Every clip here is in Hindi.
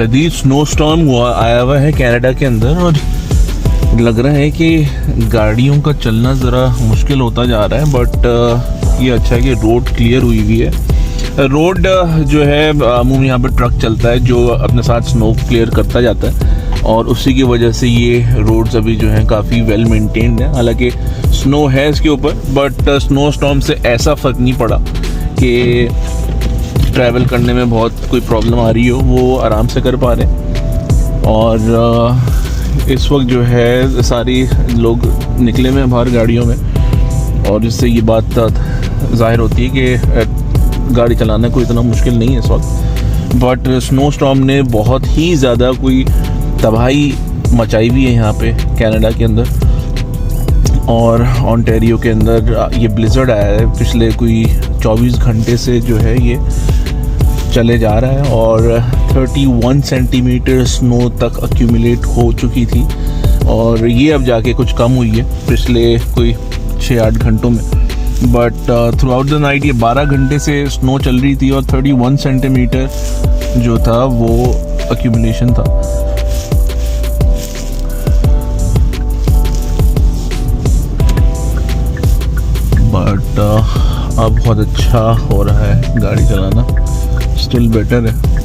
शदीद स्नो स्टॉर्म आया हुआ है कनाडा के अंदर और लग रहा है कि गाड़ियों का चलना ज़रा मुश्किल होता जा रहा है। बट ये अच्छा है कि रोड क्लियर हुई है। रोड जो है अमूमन यहाँ पर ट्रक चलता है जो अपने साथ स्नो क्लियर करता जाता है और उसी की वजह से ये रोड्स अभी जो हैं काफ़ी वेल मेंटेन्ड है। हालांकि स्नो है इसके ऊपर, बट स्नो स्टॉर्म से ऐसा फ़र्क नहीं पड़ा कि ट्रैवल करने में बहुत कोई प्रॉब्लम आ रही हो, वो आराम से कर पा रहे हैं। और इस वक्त जो है सारी लोग निकले हुए हैं बाहर गाड़ियों में और इससे ये बात ज़ाहिर होती है कि गाड़ी चलाना कोई इतना मुश्किल नहीं है इस वक्त। बट स्नो स्टॉर्म ने बहुत ही ज़्यादा कोई तबाही मचाई हुई है यहाँ पे कनाडा के अंदर और ओंटारियो के अंदर। ये ब्लिज़र्ड आया है पिछले कोई 24 घंटे से जो है ये चले जा रहा है और 31 सेंटीमीटर स्नो तक अक्यूमुलेट हो चुकी थी और ये अब जाके कुछ कम हुई है पिछले कोई 6-8 घंटों में। But through out the night ये 12 घंटे से स्नो चल रही थी और 31 सेंटीमीटर जो था वो अक्यूमुलेशन था। बट अब बहुत अच्छा हो रहा है गाड़ी चलाना, स्टिल बेटर है।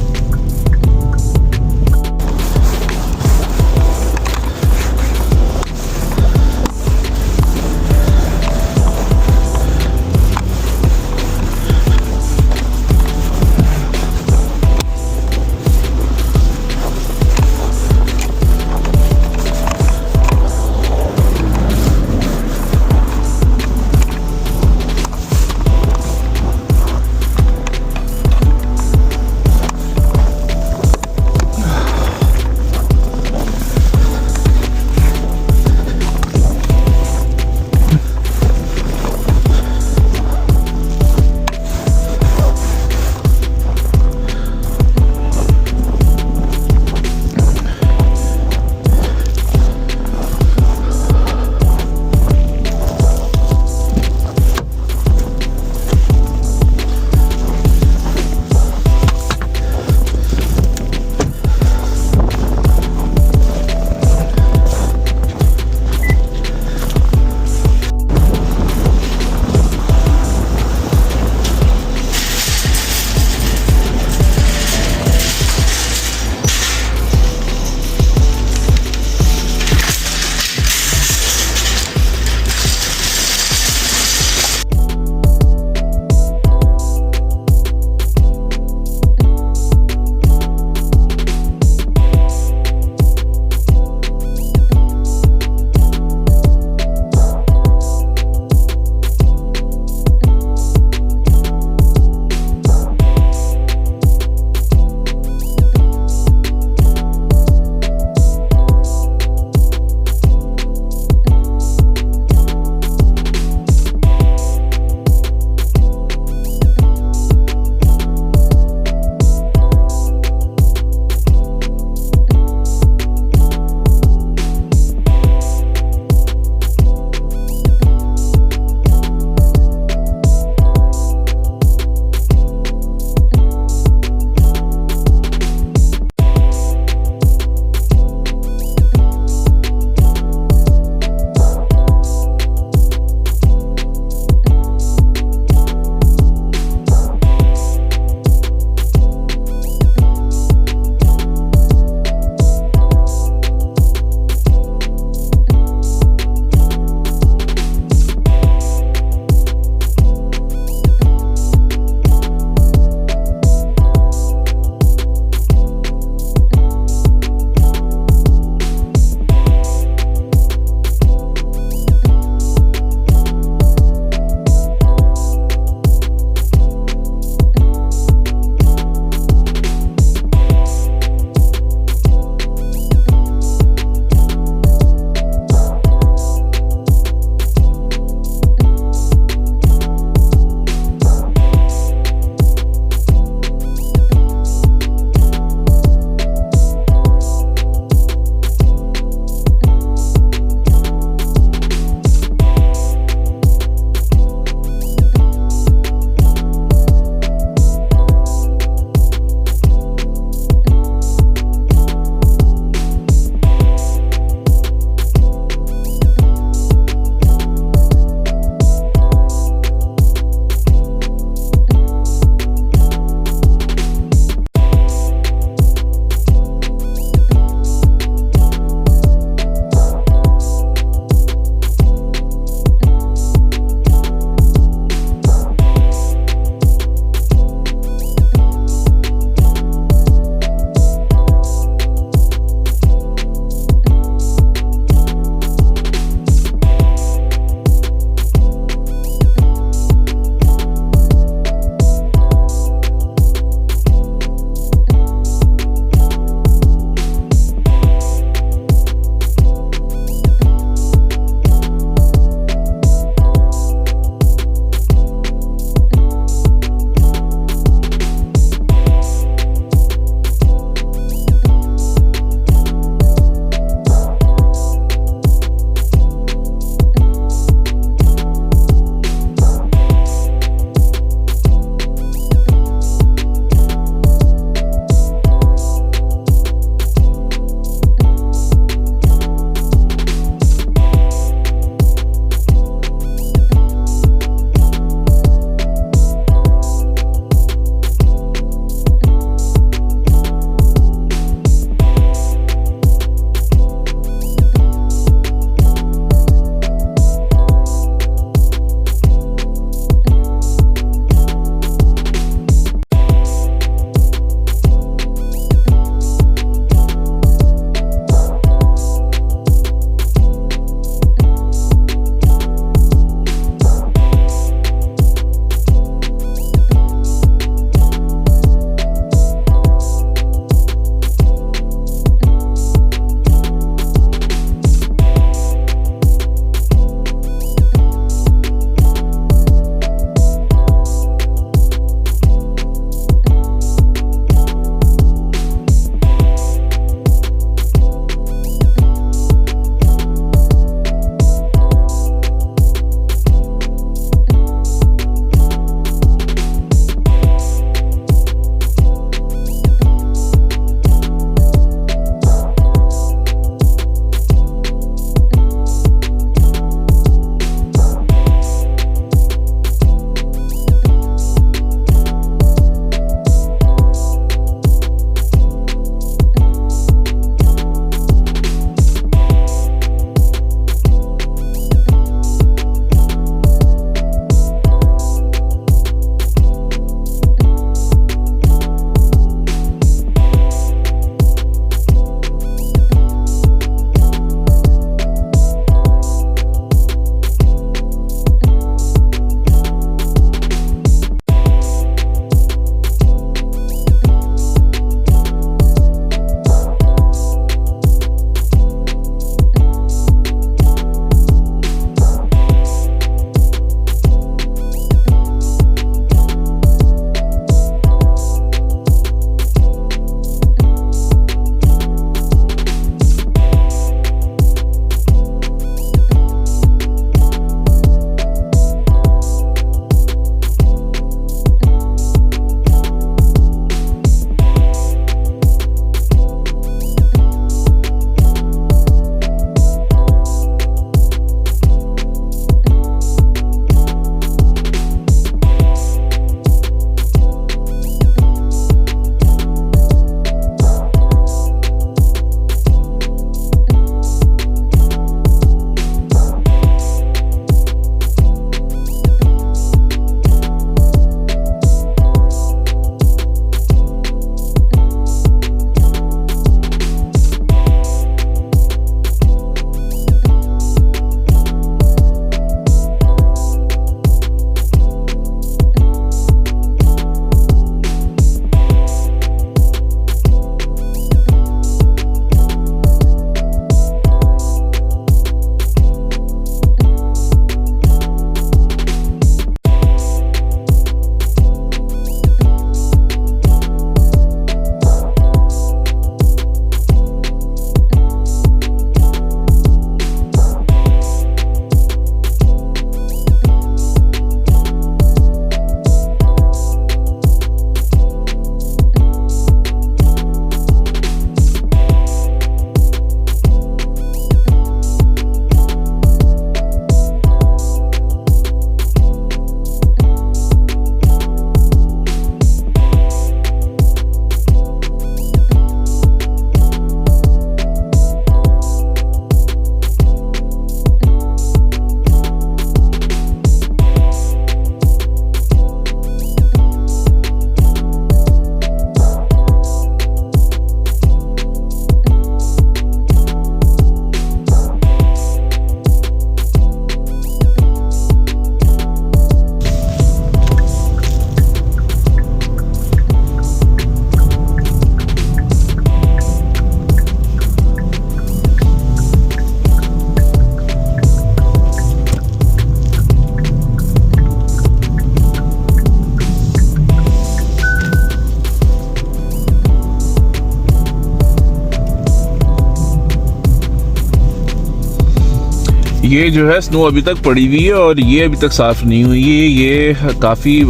ये जो है स्नो अभी तक पड़ी हुई है और ये अभी तक साफ़ नहीं हुई है। ये काफ़ी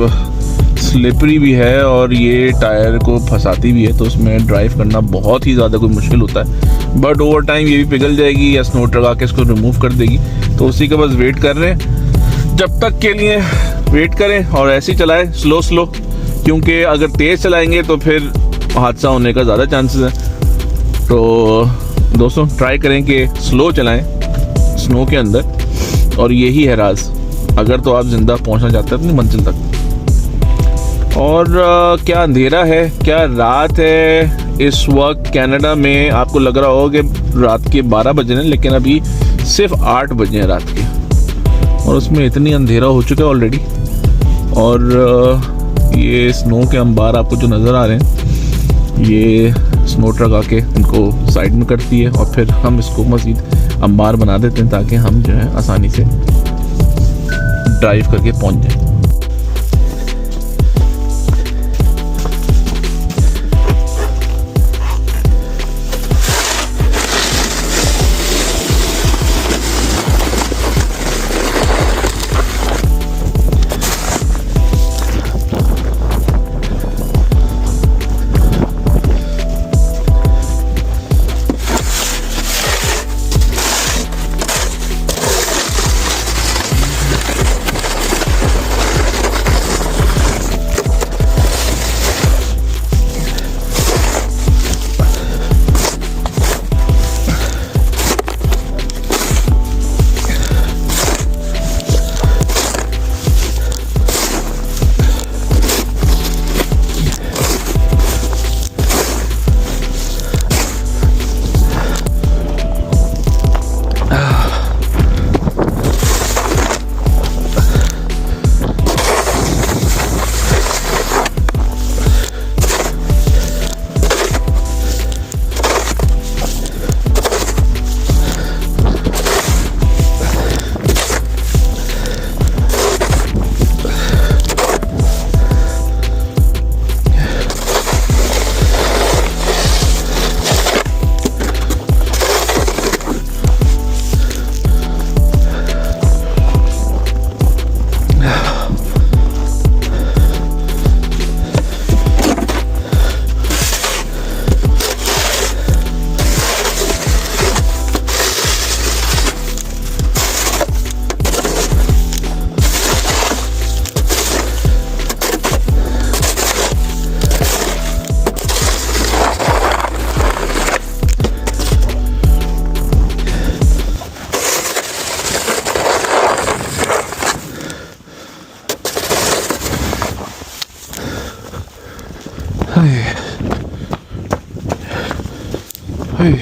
स्लिपरी भी है और ये टायर को फंसाती भी है, तो उसमें ड्राइव करना बहुत ही ज़्यादा कोई मुश्किल होता है। बट ओवर टाइम ये भी पिघल जाएगी या स्नो ट्रक आके इसको रिमूव कर देगी, तो उसी का बस वेट कर रहे हैं। जब तक के लिए वेट करें और ऐसे ही चलाएं स्लो, क्योंकि अगर तेज़ चलाएंगे तो फिर हादसा होने का ज़्यादा चांसेस है। तो दोस्तों ट्राई करें कि स्लो चलाएं स्नो के अंदर, और यही है राज, अगर तो आप ज़िंदा पहुंचना चाहते हैं अपनी मंजिल तक। और क्या अंधेरा है, क्या रात है इस वक्त कनाडा में। आपको लग रहा होगा कि रात के 12 बजे हैं, लेकिन अभी सिर्फ 8 बजे हैं रात के, और उसमें इतनी अंधेरा हो चुका है ऑलरेडी। और ये स्नो के अंबार आपको जो नज़र आ रहे हैं, ये स्नो ट्रक आके इनको साइड में करती है और फिर हम इसको मज़ीद अंबार बना देते हैं ताकि हम जो है आसानी से ड्राइव करके पहुंच जाएं। हाय